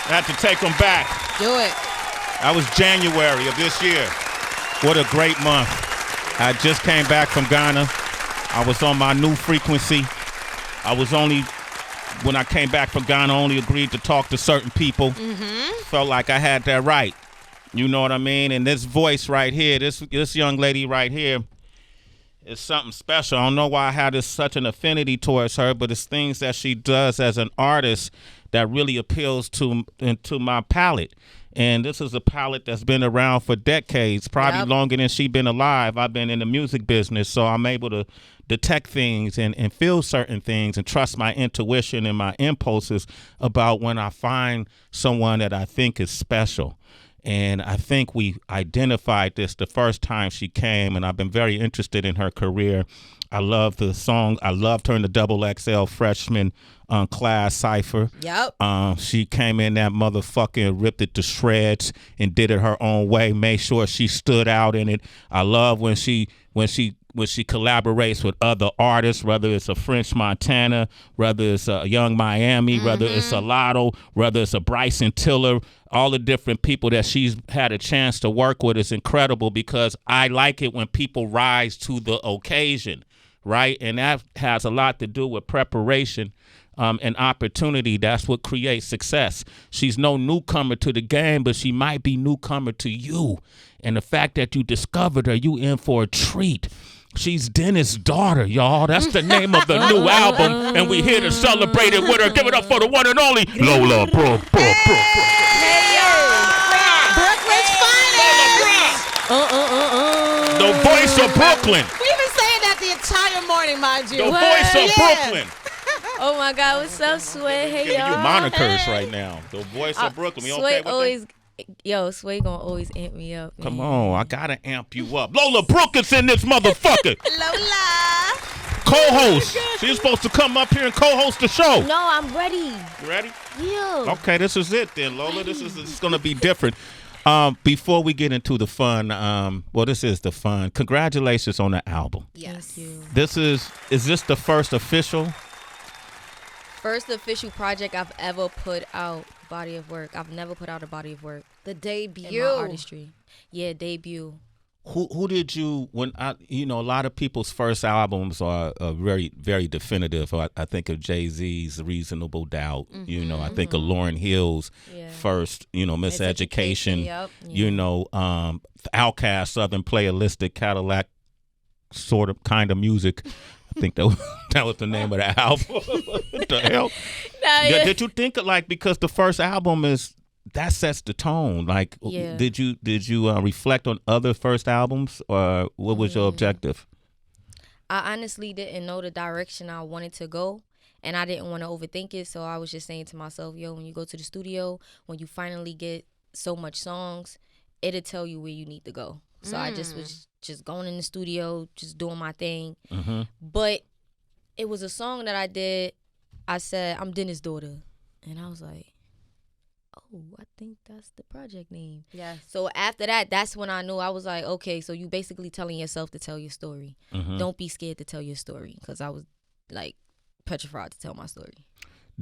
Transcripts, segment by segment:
I had to take them back. Do it. That was January of this year. What a great month. I just came back from Ghana. I was on my new frequency. When I came back from Ghana, only agreed to talk to certain people. Felt like I had that right. You know what I mean? And this voice right here, this young lady right here, is something special. I don't know why I had such an affinity towards her, but it's things that she does as an artist that really appeals to my palate. And this is a palette that's been around for decades, probably longer than she's been alive. I've been in the music business, so I'm able to detect things and feel certain things and trust my intuition and my impulses about when I find someone that I think is special. And I think we identified this the first time she came, and I've been very interested in her career. I love the song. I loved her in the Double XL freshman class cypher. Yep. She came in that motherfucker and ripped it to shreds and did it her own way. Made sure she stood out in it. I love when she collaborates with other artists, whether it's a French Montana, whether it's a Young Miami, whether it's a Lotto, whether it's a Bryson Tiller. All the different people that she's had a chance to work with is incredible, because I like it when people rise to the occasion, right? And that has a lot to do with preparation and opportunity. That's what creates success. She's no newcomer to the game, but she might be newcomer to you. And the fact that you discovered her, you in for a treat. She's Dennis' daughter, y'all. That's the name of the new album, and we here to celebrate it with her. Give it up for the one and only Lola Brooke. Hey, y'all. Brooklyn's finest. The voice of Brooklyn. We've been saying that the entire morning, mind you. The voice of Brooklyn. Oh my God, what's up, Sway? Hey, Giving y'all. you monikers right now. The voice of Brooklyn. We Sway okay with always, that? Sway gonna always amp me up. Man. Come on, I gotta amp you up. Lola Brooke is in this motherfucker. Lola. Co-host. She's supposed to come up here and co-host the show. No, I'm ready. You ready? Yeah. Okay, this is it then, Lola. This is going to be different. Before we get into the fun, this is the fun. Congratulations on the album. Yes. Thank you. Is this the first official project I've ever put out, body of work. I've never put out a body of work. The debut. In my artistry. Yeah, debut. Who did you, a lot of people's first albums are very, very definitive. I think of Jay-Z's Reasonable Doubt. I think of Lauryn Hill's first, Miseducation. Yep. Outkast, Southern Playalistic Cadillac kind of music. I think that was the name of the album. What the hell? Did you think because the first album that sets the tone. Did you reflect on other first albums, or what was your objective? I honestly didn't know the direction I wanted to go, and I didn't want to overthink it. So I was just saying to myself, when you go to the studio, when you finally get so much songs, it'll tell you where you need to go. So I just was just going in the studio, just doing my thing. But it was a song that I did. I said, I'm Dennis' daughter. And I was like, oh, I think that's the project name. Yes. So after that, that's when I knew. I was like, okay, so you basically telling yourself to tell your story. Don't be scared to tell your story, because I was petrified to tell my story.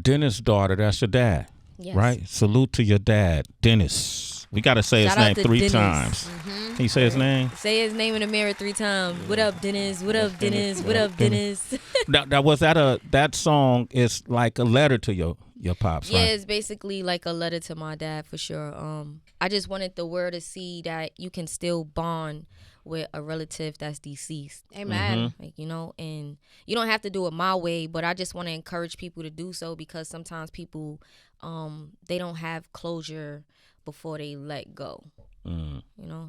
Dennis' daughter, that's your dad. Yes. Right? Salute to your dad, Dennis. We got to say his name 3 times. Can you say his name? Say his name in the mirror 3 times. What up, Dennis? What up, Dennis? What up, Dennis? That song is like a letter to your pops, right? Yeah, it's basically like a letter to my dad, for sure. I just wanted the world to see that you can still bond with a relative that's deceased. Amen. And you don't have to do it my way, but I just want to encourage people to do so, because sometimes people, they don't have closure before they let go.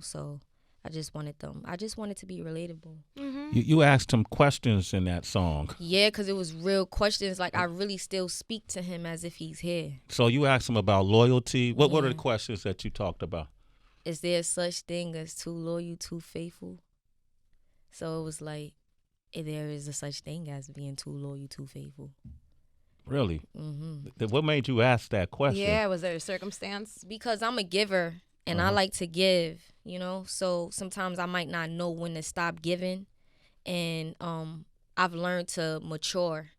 So I just wanted to be relatable. You asked him questions in that song. Yeah, because it was real questions. I really still speak to him as if he's here. So you asked him about loyalty. What are the questions that you talked about? Is there such thing as too loyal, too faithful? So it was like, there is a such thing as being too loyal, too faithful. Really? What made you ask that question? Yeah, was there a circumstance? Because I'm a giver, and I like to give, So sometimes I might not know when to stop giving, and I've learned to mature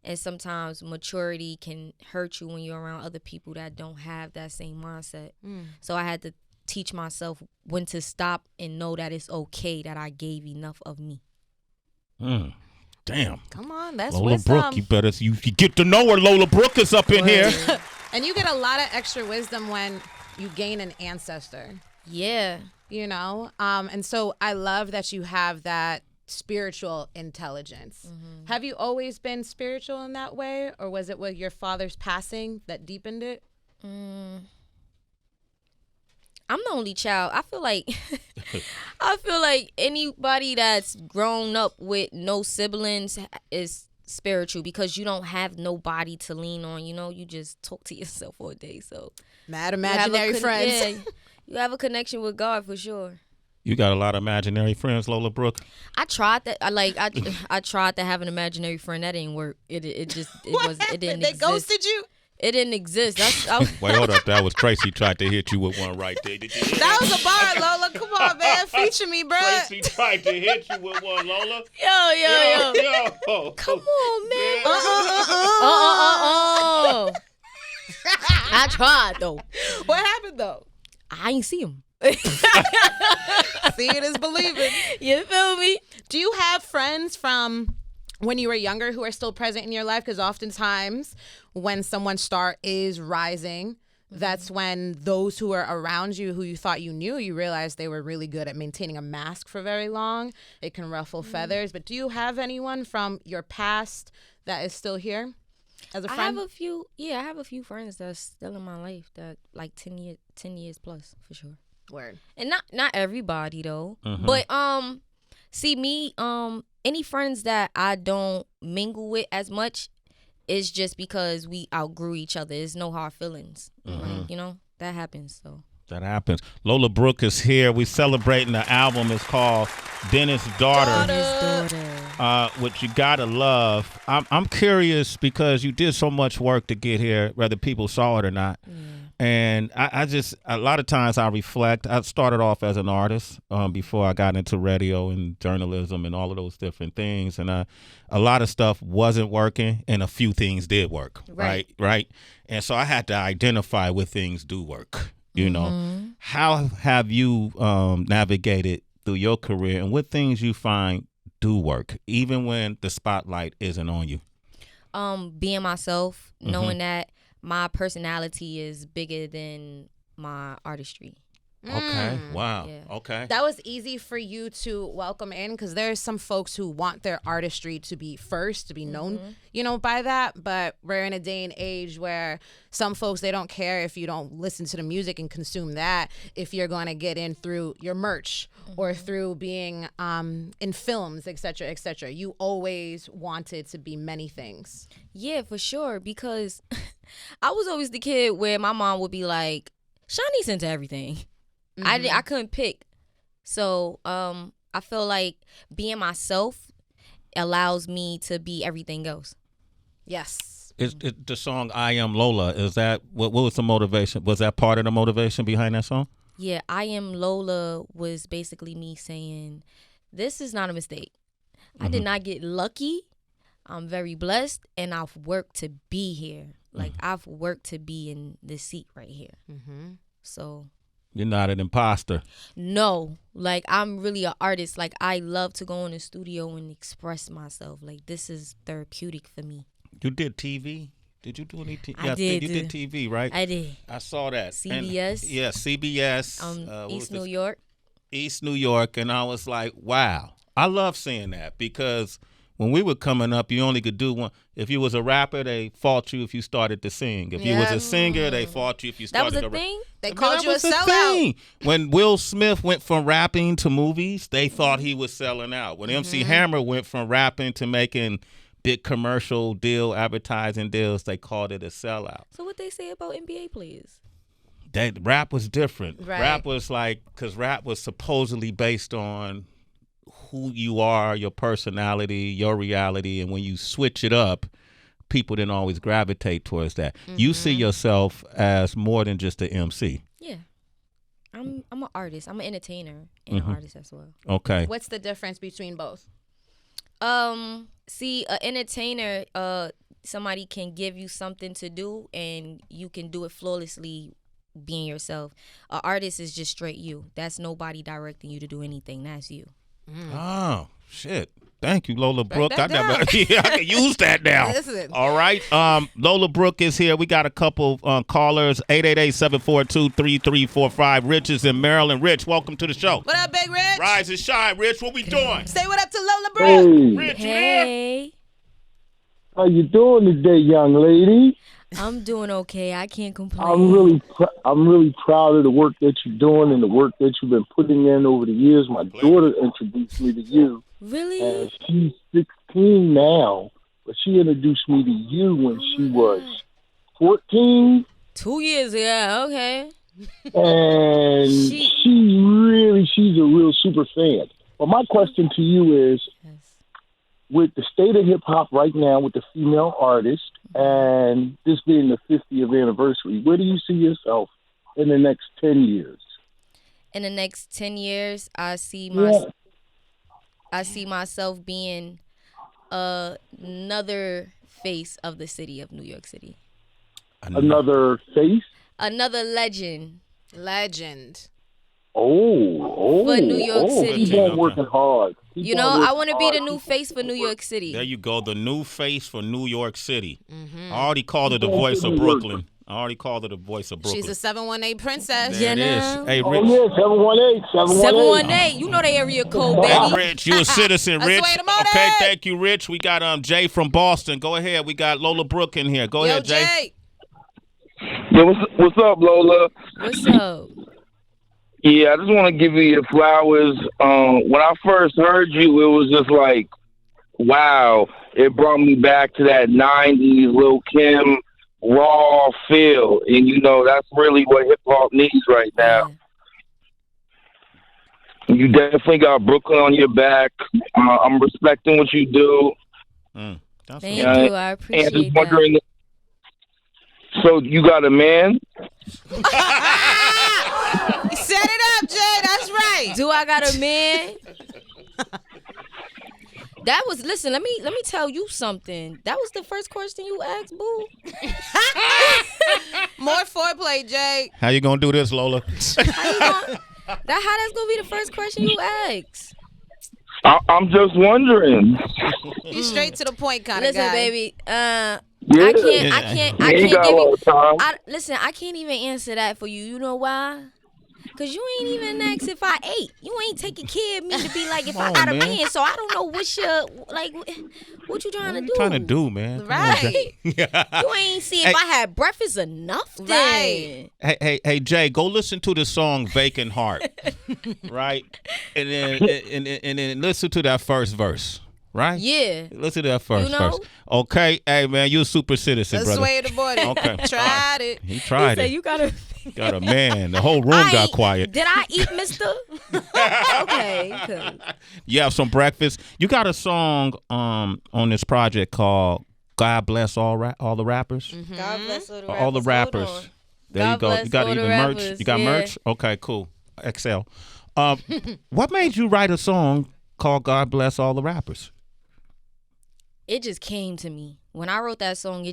And sometimes maturity can hurt you when you're around other people that don't have that same mindset. So I had to teach myself when to stop and know that it's okay that I gave enough of me. Damn. Come on, that's Lola wisdom. Brooke, you better you get to know her. Lola Brooke is up in here. And you get a lot of extra wisdom when you gain an ancestor. Yeah. You know? And so I love that you have that spiritual intelligence. Have you always been spiritual in that way? Or was it with your father's passing that deepened it? I'm the only child. I feel like anybody that's grown up with no siblings is spiritual because you don't have nobody to lean on. You know, you just talk to yourself all day. So Mad imaginary friends. Yeah, you have a connection with God for sure. You got a lot of imaginary friends, Lola Brooke. I tried that. I tried to have an imaginary friend. That didn't work. It didn't They exist. ghosted you? It didn't exist. Wait, hold up. That was Tracy tried to hit you with one right there. Did you hear That was a bar, Lola. Come on, man. Feature me, bro. Tracy tried to hit you with one, Lola. Yo. Come on, man. I tried though. What happened, though? I ain't see him. Seeing is believing. You feel me? Do you have friends from when you were younger who are still present in your life? Because oftentimes when someone's star is rising, that's when those who are around you, who you thought you knew, you realize they were really good at maintaining a mask for very long. It can ruffle feathers. But do you have anyone from your past that is still here as a friend? I have a few friends that's still in my life that like 10 years plus for sure. Word. And not everybody though. But see me, any friends that I don't mingle with as much is just because we outgrew each other. There's no hard feelings. Like, you know, that happens. So that happens. Lola Brooke is here. We celebrating the album. It's called Dennis' Daughter. Which you gotta love. I'm curious because you did so much work to get here, whether people saw it or not. And I just, a lot of times I reflect. I started off as an artist before I got into radio and journalism and all of those different things. And a lot of stuff wasn't working and a few things did work. Right. And so I had to identify what things do work. You know, how have you navigated through your career and what things you find do work, even when the spotlight isn't on you? Being myself, knowing that my personality is bigger than my artistry. Okay. Wow. Yeah. Okay. That was easy for you to welcome in because there's some folks who want their artistry to be first, to be known, you know, by that. But we're in a day and age where some folks, they don't care if you don't listen to the music and consume that, if you're going to get in through your merch or through being in films, et cetera, et cetera. You always wanted to be many things. Yeah, for sure. Because I was always the kid where my mom would be like, Shawnee's into everything. I couldn't pick. So I feel like being myself allows me to be everything else. Yes. Is the song I Am Lola, is that, what was the motivation? Was that part of the motivation behind that song? Yeah, I Am Lola was basically me saying, this is not a mistake. I did not get lucky. I'm very blessed, and I've worked to be here. Like, I've worked to be in this seat right here. So... You're not an imposter. No, like I'm really an artist. Like I love to go in the studio and express myself. Like this is therapeutic for me. You did TV? Did you do any TV? I did. You did TV, right? I did. I saw that. CBS. And, yeah, CBS. East New York. East New York, and I was like, wow. I love seeing that because when we were coming up, you only could do one. If you was a rapper, they fought you if you started to sing. If you was a singer, they fought you if you started to rap. That was a thing? They called you a sellout. When Will Smith went from rapping to movies, they thought he was selling out. When MC Hammer went from rapping to making big commercial deal, advertising deals, they called it a sellout. So what they say about NBA players? That rap was different. Right. Rap was like, because rap was supposedly based on who you are, your personality, your reality, and when you switch it up, people didn't always gravitate towards that. You see yourself as more than just an MC. Yeah. I'm an artist. I'm an entertainer and an artist as well. Okay. What's the difference between both? See, an entertainer, somebody can give you something to do and you can do it flawlessly being yourself. An artist is just straight you. That's nobody directing you to do anything. That's you. Oh, shit. Thank you, Lola Brooke. that down. I can use that now. Listen. All right. Lola Brooke is here. We got a couple callers. 888-742-3345. Rich is in Maryland. Rich, welcome to the show. What up, Big Rich? Rise and shine, Rich. What we doing? Say what up to Lola Brooke. Rich, you there? Hey, How you doing today, young lady? I'm doing okay. I can't complain. I'm really proud of the work that you're doing and the work that you've been putting in over the years. My daughter introduced me to you. Really? And she's 16 now, but she introduced me to you when she was 14. 2 years, yeah, okay. And she's a real super fan. But my question to you is, with the state of hip-hop right now with the female artist and this being the 50th anniversary, where do you see yourself in the next 10 years? In the next 10 years, I see myself being another face of the city of New York City. Another face? Another legend. For New York City. Keep on working hard. You know, I want to be the new face for New York City. There you go. The new face for New York City. I already called her the voice of Brooklyn. She's a 718 princess. There it is. Hey, Rich. Oh, yeah, 718. 718. You know the area code, baby. Hey, Rich, you a citizen, That's Rich. the way to mold Okay, it. thank you, Rich. We got Jay from Boston. Go ahead. We got Lola Brooke in here. Go ahead, Jay. Yo, what's up, Lola? What's up? Yeah, I just want to give you your flowers. When I first heard you, it was just like, wow. It brought me back to that 90s Lil' Kim raw feel. And, you know, that's really what hip-hop needs right now. Yeah. You definitely got Brooklyn on your back. I'm respecting what you do. Thank you. I appreciate and just that. wondering, so you got a man? Set it up, Jay. That's right. Do I got a man? Listen, let me tell you something. That was the first question you asked, boo. More foreplay, Jay. How you gonna do this, Lola? How that's gonna be the first question you asked? I'm just wondering. You straight to the point kind of guy. Listen, baby. Yeah. I can't ain't give got a lot you. of time. Listen, I can't even answer that for you. You know why? Cause you ain't even asked if I ate. You ain't taking care of me to be like if I got a man. So I don't know what you trying to do. Trying to do, man. Come on, Right. Jay. You ain't see if I had breakfast enough. Then. Right. Hey, Jay, go listen to the song "Vacant Heart," right? And then listen to that first verse, right? Yeah. Listen to that first You know? verse. Okay, hey man, you a super citizen, Let's brother. sway the body. Okay. Tried it. He tried So it. you gotta. Got a man. The whole room got quiet. Did I eat, mister? Okay. Cool. You have some breakfast. You got a song on this project called "God Bless All the Rappers." God bless all the rappers. All the rappers. Hold on. There God you go. bless You got all the even merch. rappers, You got yeah. merch. Okay, cool. XL. What made you write a song called "God Bless All the Rappers"? It just came to me when I wrote that song.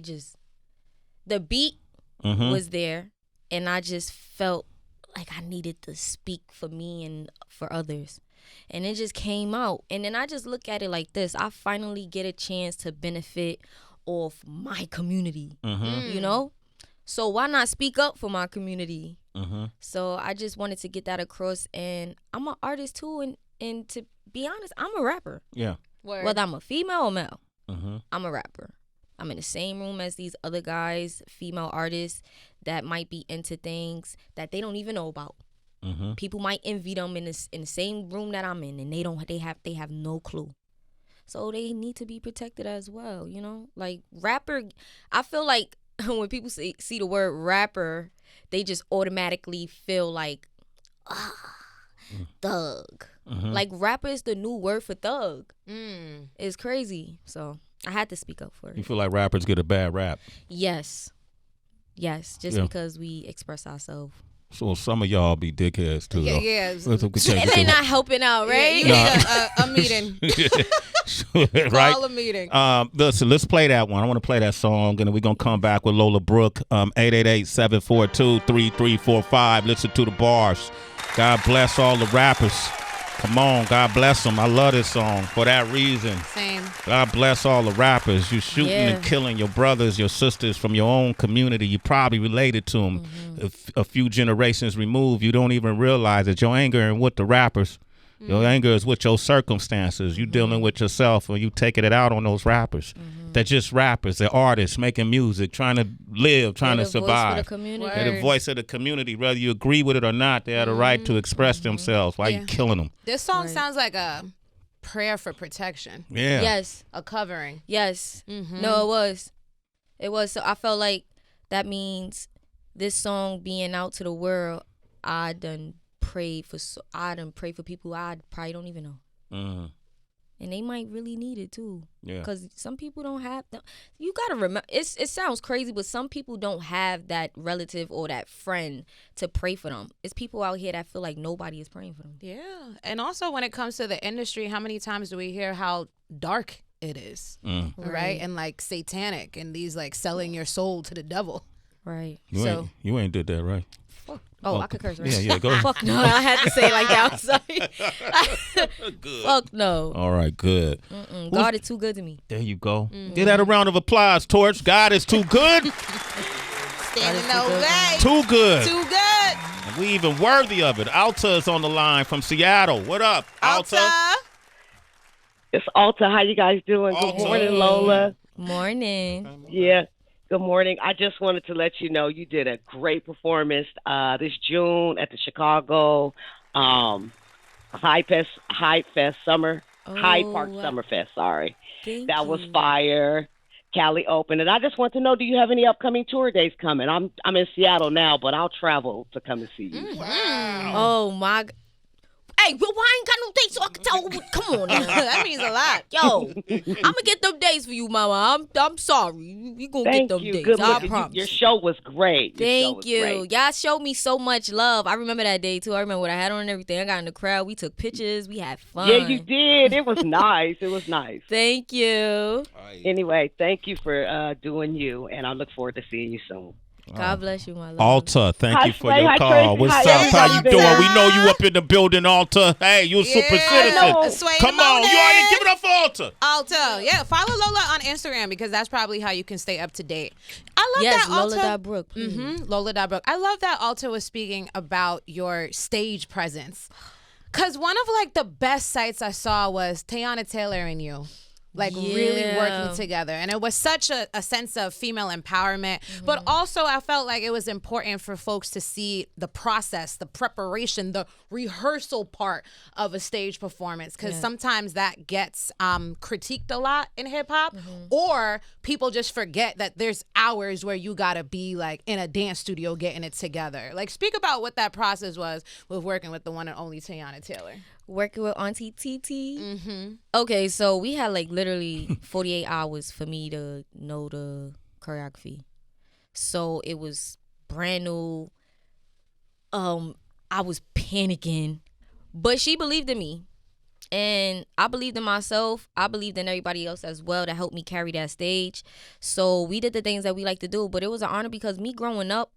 The beat was there, and I just felt like I needed to speak for me and for others. And it just came out. And then I just look at it like this. I finally get a chance to benefit off my community, you know? So why not speak up for my community? So I just wanted to get that across. And I'm an artist too. And to be honest, I'm a rapper. Yeah. Word. Whether I'm a female or male, I'm a rapper. I'm in the same room as these other guys, female artists that might be into things that they don't even know about. People might envy them in the same room that I'm in, and they have no clue. So they need to be protected as well, you know? Like rapper, I feel like when people see the word rapper, they just automatically feel like thug. Like rapper is the new word for thug. It's crazy. So I had to speak up for it. You feel like rappers get a bad rap? Yes, just because we express ourselves. So some of y'all be dickheads too. Yeah, though. yeah. That's okay. They not helping out, right? You need a meeting. right? Call a meeting. Listen, let's play that one. I want to play that song, and then we're going to come back with Lola Brooke. 888-742-3345. Listen to the bars. God bless all the rappers. Come on, God bless them. I love this song for that reason. Same. God bless all the rappers. You shooting and killing your brothers, your sisters from your own community. You probably related to them a few generations removed. You don't even realize that your anger ain't with the rappers. Your anger is with your circumstances. You dealing with yourself, and you taking it out on those rappers. They're just rappers. They're artists making music, trying to live, trying to survive. They're the voice of the community. Whether you agree with it or not, they have the right to express themselves. Why you killing them? This song sounds like a prayer for protection. Yeah. Yes. A covering. Yes. No, it was. It was. So I felt like that means this song being out to the world, I done prayed for people I probably don't even know. And they might really need it too. Yeah. Because some people don't have you gotta remember, it sounds crazy, but some people don't have that relative or that friend to pray for them. It's people out here that feel like nobody is praying for them. Yeah. And also when it comes to the industry, how many times do we hear how dark it is? Right? And like satanic and these like selling your soul to the devil. Right. You ain't did that, right? Oh, I could curse, right? Yeah, go ahead. Fuck no, I had to say it like that. I'm sorry. Good. Fuck no. All right, good. God is too good to me. There you go. Give that a round of applause, Torch. God is too good. Standing no way. Too good. Too good. And we even worthy of it. Alta is on the line from Seattle. What up, Alta? It's Alta. How you guys doing? Alta. Good morning, Lola. Morning. Yeah. Good morning. I just wanted to let you know you did a great performance this June at the Chicago Hyde Park Summerfest. Sorry, that was fire. Cali Open, and I just want to know: do you have any upcoming tour days coming? I'm in Seattle now, but I'll travel to come and see you. Wow. Oh my. Hey, well, why I ain't got no dates so I can tell? Come on now. That means a lot. Yo, I'm going to get them dates for you, mama. I'm sorry. You going to get them dates. Good I looking. promise. Your show was great. Thank you. Y'all showed me so much love. I remember that day, too. I remember what I had on and everything. I got in the crowd. We took pictures. We had fun. Yeah, you did. It was nice. It was nice. Thank you. Anyway, thank you for doing you, and I look forward to seeing you soon. God bless you, my love. Alta, thank you for Sway. your call. Tracy. What's up? How you doing? We know you up in the building, Alta. Hey, you a super citizen. Sway Come on, you already give it up for Alta. Alta, yeah. Follow Lola on Instagram because that's probably how you can stay up to date. I love that Alta. Lola Brooke. Lola Brooke. I love that Alta was speaking about your stage presence. Cause one of like the best sights I saw was Teyana Taylor and you. Like really working together. And it was such a sense of female empowerment. But also I felt like it was important for folks to see the process, the preparation, the rehearsal part of a stage performance. Because sometimes that gets critiqued a lot in hip hop. Or people just forget that there's hours where you gotta be like in a dance studio getting it together. Like speak about what that process was with working with the one and only Teyana Taylor. Working with Auntie TT. Okay, so we had like literally 48 hours for me to know the choreography. So it was brand new. I was panicking, but she believed in me. And I believed in myself. I believed in everybody else as well to help me carry that stage. So we did the things that we like to do, but it was an honor because me growing up,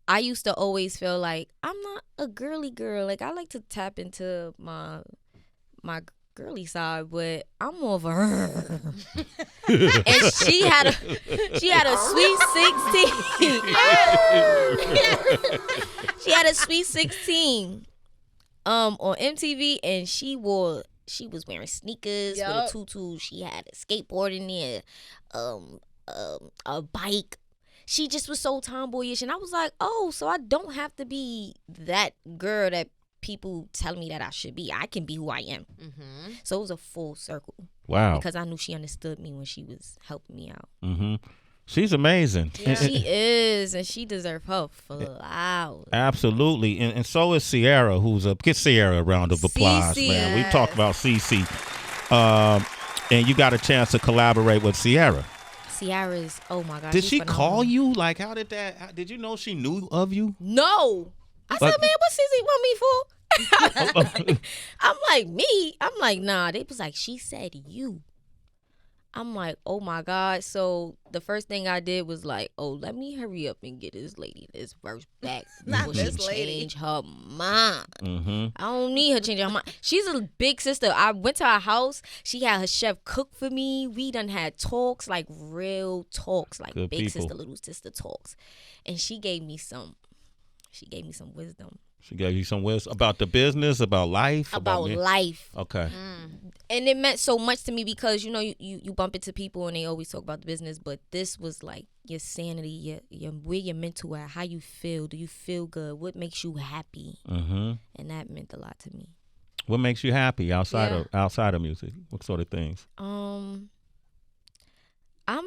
I used to always feel like I'm not a girly girl. Like I like to tap into my girly side, but I'm more of a and she had a sweet 16. She had a sweet 16 on MTV, and she was wearing sneakers with a tutu. She had a skateboard in there, a bike. She just was so tomboyish, and I was like, oh, so I don't have to be that girl that people tell me that I should be. I can be who I am. So it was a full circle. Wow. Because I knew she understood me when she was helping me out. She's amazing. Yeah. She is, and she deserves her flowers. Absolutely. And so is Ciara, give Ciara a round of applause, man. We talked about Cece. And you got a chance to collaborate with Ciara. Ciara's, oh my God. Did she call you? Like, did you know she knew of you? No. I said, man, what Cece want me for? I'm like, me? I'm like, nah. They was like, she said you. I'm like, oh my God. So the first thing I did was like, oh, let me hurry up and get this lady this verse back. Not before this she lady. change her mind. Mm-hmm. I don't need her changing her mind. She's a big sister. I went to her house. She had her chef cook for me. We done had talks, like real talks, like Good big people. sister, little sister talks. And she gave me some wisdom. She gave you some wisdom about the business, about life, About me? life. Okay. And it meant so much to me because, you know, you bump into people and they always talk about the business, but this was like your sanity, your where your mental at, how you feel. Do you feel good? What makes you happy? Mm-hmm. And that meant a lot to me. What makes you happy outside of music? What sort of things? I'm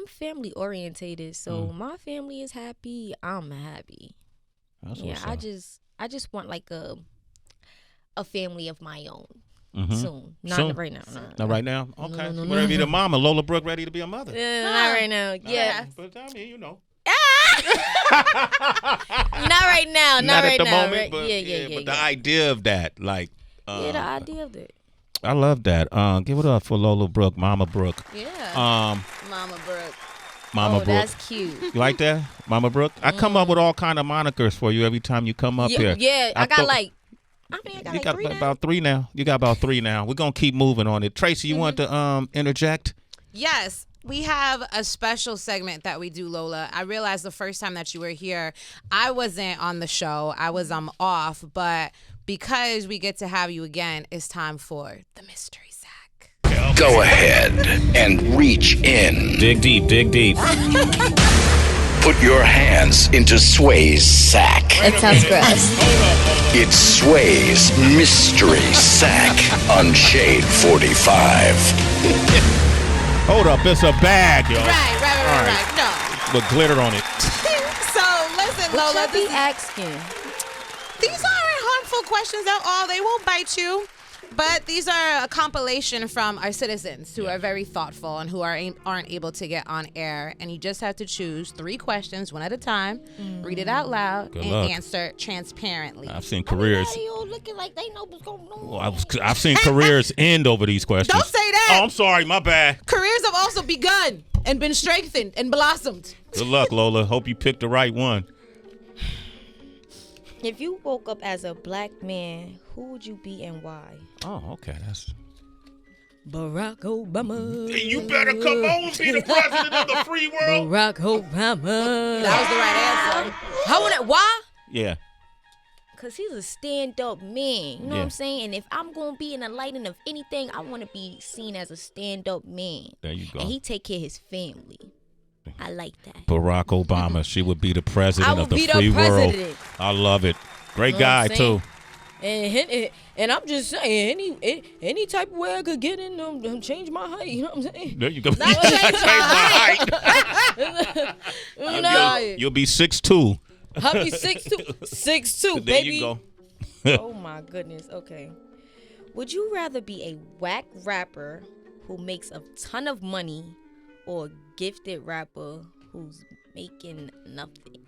family orientated, so my family is happy. I'm happy. That's Yeah, what's up. I just want like a family of my own soon. Soon? Not right now. Not right now? Okay. No, You ready to be the mama. Lola Brooke ready to be a mother. Not right now. Yeah. But I mean, you know. Not right now. Not right at the now. moment, right? but Yeah. But the idea of that, like the idea of it. I love that. Give it up for Lola Brooke, Mama Brooke. Yeah. Mama Brooke. Mama Oh, Brooke. that's cute. You like that? Mama Brooke? I come up with all kind of monikers for you every time you come up here. Yeah, I got like You got three now. about three now. You got about three now. We're going to keep moving on it. Tracy, you want to interject? Yes. We have a special segment that we do, Lola. I realized the first time that you were here, I wasn't on the show. I was off, but because we get to have you again, it's time for the mystery sack. Go ahead and reach in. Dig deep, dig deep. Put your hands into Sway's sack. That sounds gross. It's Sway's Mystery Sack on Shade 45. Hold up, it's a bag, yo. Right. No. With glitter on it. So listen, Lola. Be asking. These aren't harmful questions at all. They won't bite you. But these are a compilation from our citizens who are very thoughtful and who aren't able to get on air. And you just have to choose 3 questions, one at a time, read it out loud, Good and luck. answer transparently. I've seen careers. Everybody all looking like they know what's going on. Well, I've seen careers end over these questions. Don't say that. Oh, I'm sorry, my bad. Careers have also begun and been strengthened and blossomed. Good luck, Lola. Hope you picked the right one. If you woke up as a black man, who would you be and why? Oh, okay. That's. Barack Obama. You better come on and be the president of the free world. Barack Obama. That was the right answer. How would it? Why? Yeah. Cause he's a stand-up man. You know what I'm saying? And if I'm gonna be in the lighting of anything, I want to be seen as a stand-up man. There you go. And he take care of his family. I like that. Barack Obama. She would be the president I of would the be the free world. president. I love it. Great You know what guy I'm saying? too. And I'm just saying, any type of way I could get in, change my height. You know what I'm saying? There you go. Not change my height. No, You'll be 6'2". I'll be 6'2", 6'2", There baby. you go. Oh my goodness. Okay. Would you rather be a whack rapper who makes a ton of money or a gifted rapper who's making nothing?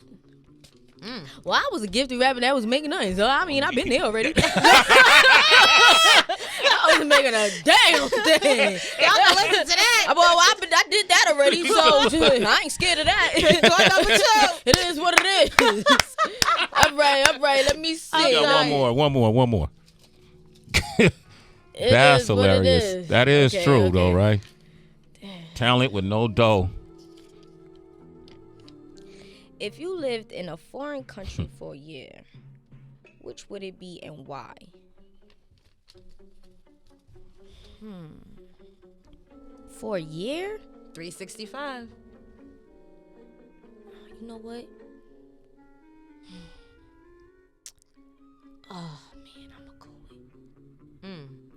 Well, I was a gifted rapper that was making nothing, so I mean, I've been there already. I was making a damn thing. Y'all can listen to that. I did that already, so I ain't scared of that. It is what it is. All right. Let me see. I got one more. It That's is what it hilarious. is. That is Okay, true, okay. though, right? Talent with no dough. If you lived in a foreign country for a year, which would it be and why? For a year? 365. You know what? Oh, man, I'm going to go with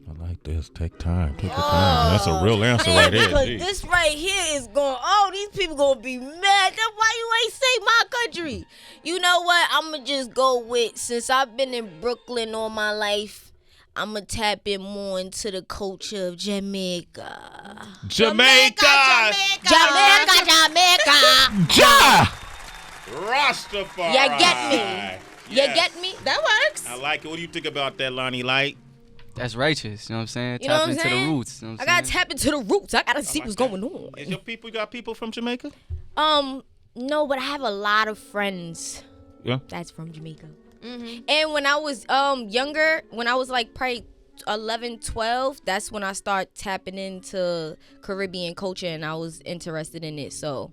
I like this. Take time. Take your time. That's a real answer right there. because Gee. this right here is going, these people going to be mad. That's why you ain't say my country. You know what? I'm going to just go with, since I've been in Brooklyn all my life, I'm going to tap in more into the culture of Jamaica. Jamaica. Ja. Rastafari. You get me? You Yes. get me? That works. I like it. What do you think about that, Lonnie Light? That's righteous. You know what I'm saying? You know Tap what I'm into saying? the roots. You know what I I'm gotta saying? tap into the roots. I gotta see what's going on. Is your people, you got people from Jamaica? No, but I have a lot of friends. Yeah. That's from Jamaica. And when I was younger, when I was like probably 11, 12, that's when I started tapping into Caribbean culture, and I was interested in it. So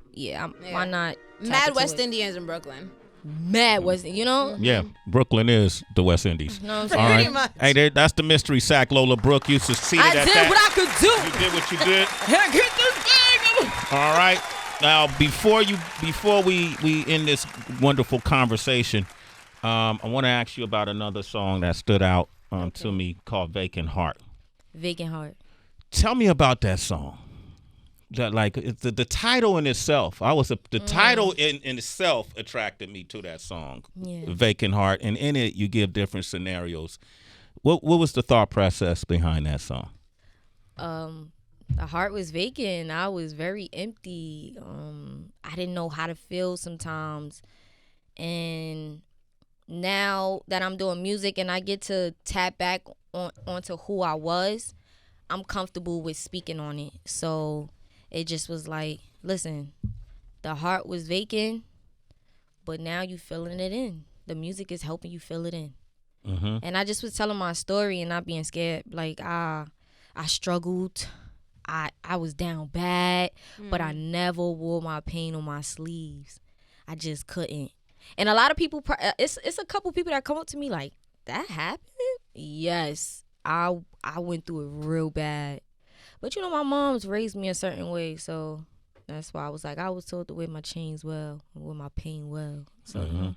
why not? Mad West Indians in Brooklyn. Mad West, you know? Yeah, Brooklyn is the West Indies. No, All right. Pretty much. Hey, that's the mystery sack. Lola Brooke, you succeeded I at did that. what I could do. You did what you did. Get this thing. All right. Now, before we end this wonderful conversation, I want to ask you about another song that stood out to me called "Vacant Heart." Vacant Heart. Tell me about that song. That the title in itself. The title in itself attracted me to that song. Yeah. "Vacant Heart," and in it you give different scenarios. What was the thought process behind that song? The heart was vacant. I was very empty. I didn't know how to feel sometimes. And now that I'm doing music and I get to tap back onto who I was, I'm comfortable with speaking on it. So it just was like, listen, the heart was vacant, but now you filling it in. The music is helping you fill it in. Mm-hmm. And I just was telling my story and not being scared. Like, I struggled. I was down bad, but I never wore my pain on my sleeves. I just couldn't. And a lot of people, it's a couple people that come up to me like, that happened? Yes, I went through it real bad. But you know, my mom's raised me a certain way, so that's why I was like, I was told to wear my chains well, and wear my pain well. So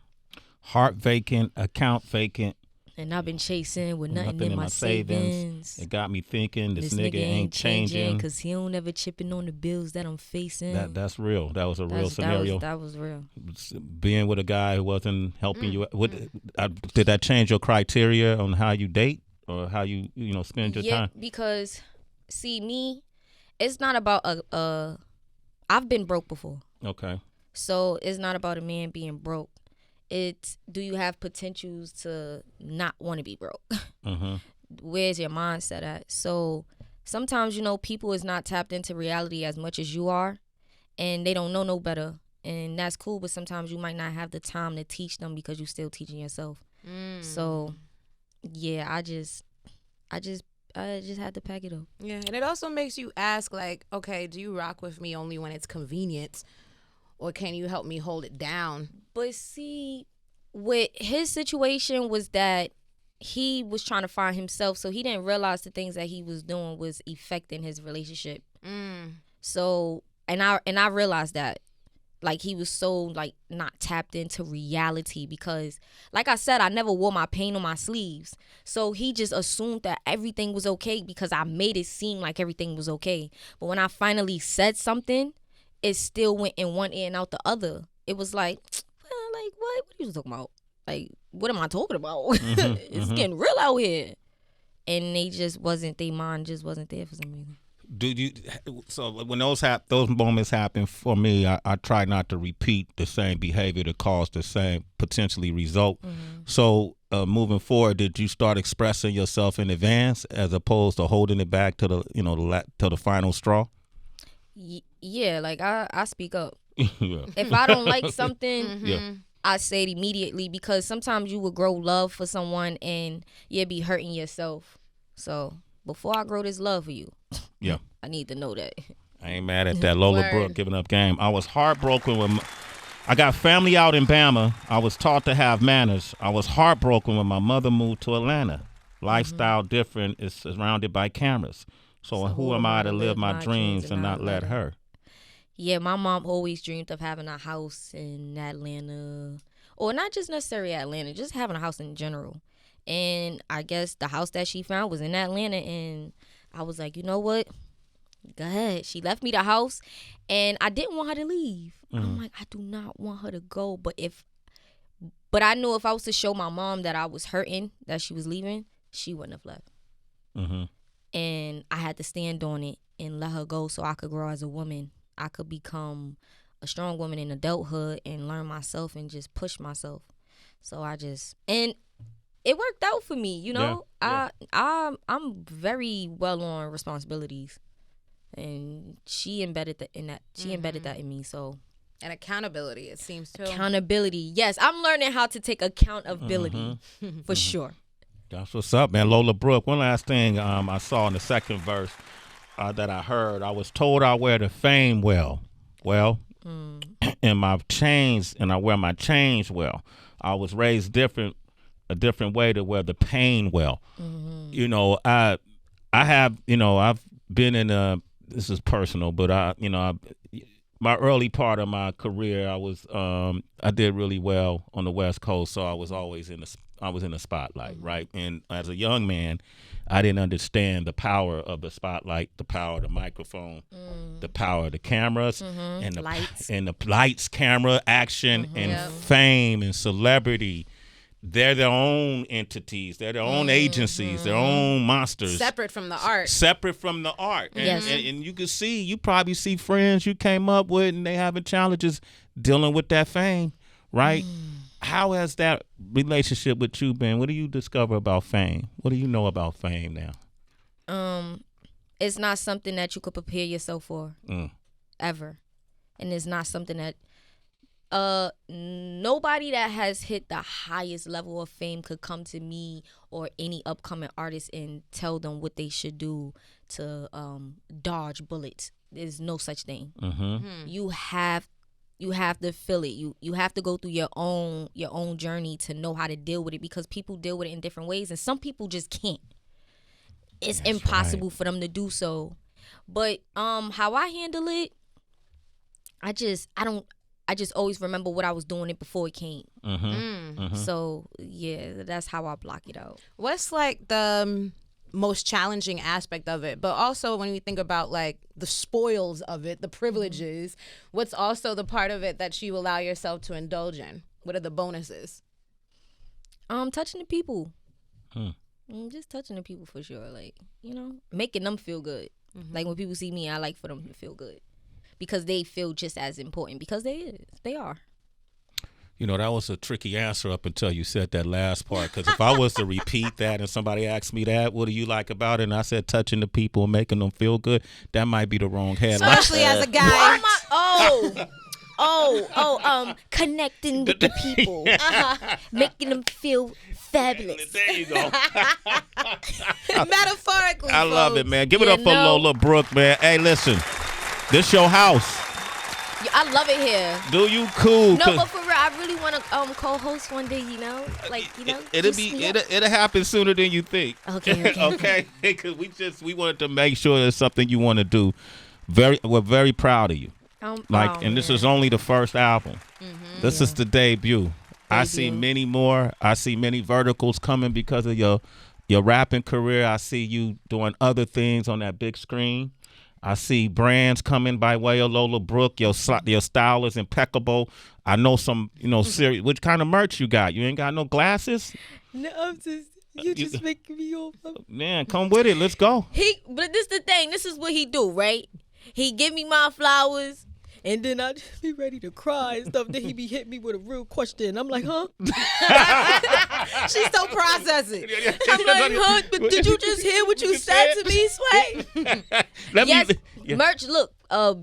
Heart vacant, account vacant. And I've been chasing with nothing in my savings. It got me thinking this nigga ain't changing. Because he don't ever chipping on the bills that I'm facing. That's real. That was a real scenario. That was real. Being with a guy who wasn't helping you. Did that change your criteria on how you date or how you spend your time? Yeah, because, see, me, it's not about I've been broke before. Okay. So it's not about a man being broke. It's, do you have potentials to not want to be broke? Mm-hmm. Where's your mindset at? So sometimes, people is not tapped into reality as much as you are, and they don't know no better. And that's cool, but sometimes you might not have the time to teach them because you're still teaching yourself. So, yeah, I just had to pack it up. Yeah, and it also makes you ask, like, okay, do you rock with me only when it's convenient? Or can you help me hold it down? But see, with his situation was that he was trying to find himself, so he didn't realize the things that he was doing was affecting his relationship. So, and I realized that, like, he was so, like, not tapped into reality because, like I said, I never wore my pain on my sleeves. So he just assumed that everything was okay because I made it seem like everything was okay. But when I finally said something, it still went in one ear and out the other. It was like, well, like, what are you talking about? Like, what am I talking about? It's getting real out here. And their mind just wasn't there for some reason. So when those moments happen for me, I try not to repeat the same behavior to cause the same potentially result. So moving forward, did you start expressing yourself in advance as opposed to holding it back to the final straw? Yeah, like I speak up. Yeah. If I don't like something, Yeah. I say it immediately because sometimes you will grow love for someone and you'll be hurting yourself. So before I grow this love for you, Yeah. I need to know that. I ain't mad at that. Lola Brooke giving up game. I was heartbroken when I got family out in Bama. I was taught to have manners. I was heartbroken when my mother moved to Atlanta. Lifestyle different is surrounded by cameras. So who am I to live my dreams and not let her? Yeah, my mom always dreamed of having a house in Atlanta. Or not just necessarily Atlanta, just having a house in general. And I guess the house that she found was in Atlanta. And I was like, you know what? Go ahead. She left me the house. And I didn't want her to leave. I'm like, I do not want her to go. But I knew if I was to show my mom that I was hurting, that she was leaving, she wouldn't have left. And I had to stand on it and let her go so I could grow as a woman. I could become a strong woman in adulthood and learn myself and just push myself. So and it worked out for me, you know. Yeah. I'm very well on responsibilities, and she embedded that in that. She embedded that in me. So, and accountability, it seems too. Accountability, yes. I'm learning how to take accountability for sure. That's what's up, man. Lola Brooke. One last thing I saw in the second verse that I heard. I was told I wear the fame well. Well, and my chains, and I wear my chains well. I was raised a different way to wear the pain well. You know, I have, you know, I've been in this is personal, but my early part of my career, I did really well on the West Coast, so I was always in the spotlight, right? And as a young man, I didn't understand the power of the spotlight, the power of the microphone, the power of the cameras, and the lights, camera, action, and fame and celebrity. They're their own entities. They're their own agencies, their own monsters. Separate from the art. Separate from the art. And, Yes. and you can see, you probably see friends you came up with and they having challenges dealing with that fame, right? How has that relationship with you been? What do you discover about fame? What do you know about fame now? It's not something that you could prepare yourself for, ever. And it's not something that nobody that has hit the highest level of fame could come to me or any upcoming artist and tell them what they should do to dodge bullets. There's no such thing. You have to feel it. You have to go through your own journey to know how to deal with it, because people deal with it in different ways, and some people just can't. It's impossible for them to do so. But how I handle it, I just always remember what I was doing it before it came. So yeah, that's how I block it out. What's like the most challenging aspect of it, but also when you think about like the spoils of it, the privileges, what's also the part of it that you allow yourself to indulge in? What are the bonuses? Touching the people. Just touching the people for sure. Like, you know, making them feel good. Like when people see me, I like for them to feel good, because they feel just as important, because they are. You know, that was a tricky answer up until you said that last part, because if I was to repeat that and somebody asked me that, what do you like about it? And I said touching the people and making them feel good, that might be the wrong headline. Especially as a guy. Connecting with the people. Making them feel fabulous. There you go. Metaphorically, I love it, man. Give it Yeah, up for no. Lola Brooke, man. Hey, listen, this your house. I love it here. Do you cool? No, but for real, I really want to co-host one day. You know, like, you know, It'll happen sooner than you think. Okay. Okay, because we wanted to make sure it's something you want to do. We're very proud of you. And this is only the first album. This is the debut. I see many more. I see many verticals coming because of your rapping career. I see you doing other things on that big screen. I see brands coming by way of Lola Brooke. Your style is impeccable. I know some, serious. What kind of merch you got? You ain't got no glasses? No, I'm just making me off. Man, come with it. Let's go. But this the thing. This is what he do, right? He give me my flowers, and then I just be ready to cry and stuff. Then he be hitting me with a real question. I'm like, huh? She's still processing. I'm like, huh? But did you just hear what you said to me, Sway? Yes. Merch. Look,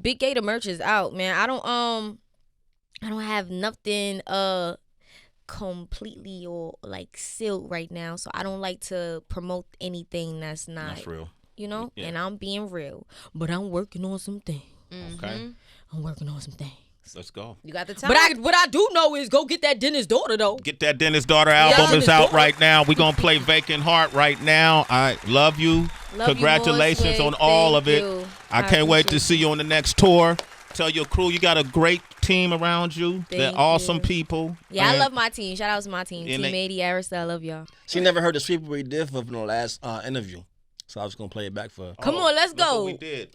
Big Gator merch is out, man. I don't have nothing completely or like sealed right now, so I don't like to promote anything that's not. That's real. You know, and I'm being real, but I'm working on some things. Okay. I'm working on some things. Let's go. You got the time. But what I do know is go get that Dennis daughter though. Get that Dennis daughter album is out right now. We're gonna play Vacant Heart right now. I love you. Congratulations you more, on all Thank of it. you. I can't wait to see you on the next tour. Tell your crew you got a great team around you. They're awesome people. Yeah, I love my team. Shout out to my team. And Team 80, Arista, I love y'all. She never heard the sweeper we did for the last interview. So I was going to play it back for her. Come on, let's Look go. what we did.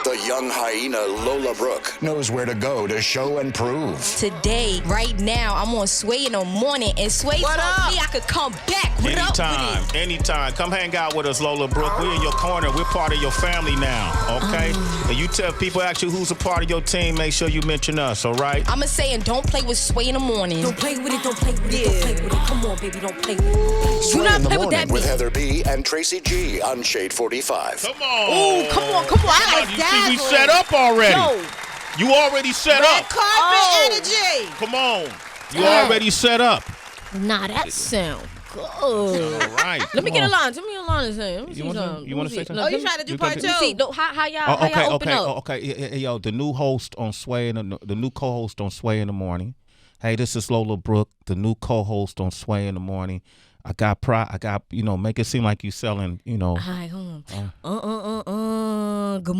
The young hyena Lola Brooke knows where to go to show and prove. Today, right now, I'm on Sway in the morning, and Sway told me I could come back. What up with it? Anytime. Come hang out with us, Lola Brooke. We're in your corner. We're part of your family now, okay? And you tell people actually who's a part of your team, make sure you mention us, all right? I'ma say, and don't play with Sway in the morning. Don't play with it, don't play with it, don't play with it. Come on, baby, don't play with it. Sway in the morning with Heather B. and Tracy G. on Shade 45. Come on. Ooh, come on. I like that. We set up already. Yo. You already set up. Carpet energy. Come on. You already set up. Nah, that sound good. All right. Let me get a line. Tell me a line to say. Let me see something. You want to say something? Oh, you trying to do part two? See, how y'all open up? Okay. Hey, yo, the new host on Sway, the new co-host on Sway in the morning. Hey, this is Lola Brooke, the new co-host on Sway in the morning. I got, make it seem like you selling, All right, hold on. Good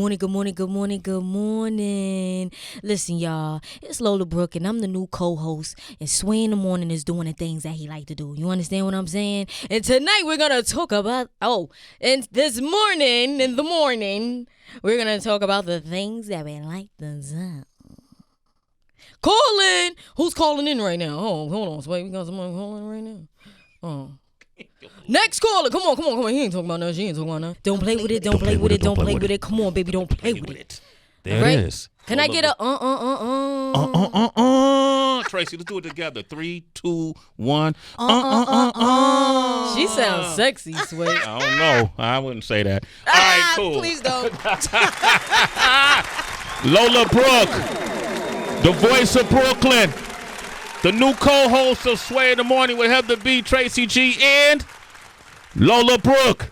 morning. Listen, y'all, it's Lola Brooke, and I'm the new co-host, and Sway in the morning is doing the things that he like to do. You understand what I'm saying? And tonight we're going to talk about, and this morning, in the morning, we're going to talk about the things that we like to do. Calling! Who's calling in right now? Oh, hold on, Sway, we got someone calling right now. Oh. Next caller, come on. He ain't talking about nothing. She ain't talking about nothing. Don't play with it. Don't play with it. Come on, baby. Don't play with it. There it is. Can I get a Tracy, let's do it together. 3, 2, 1. She sounds sexy, Sway. I don't know. I wouldn't say that. All right, cool. Please don't. Lola Brooke, the voice of Brooklyn. The new co-host of Sway in the Morning with Heather B, Tracy G, and Lola Brooke.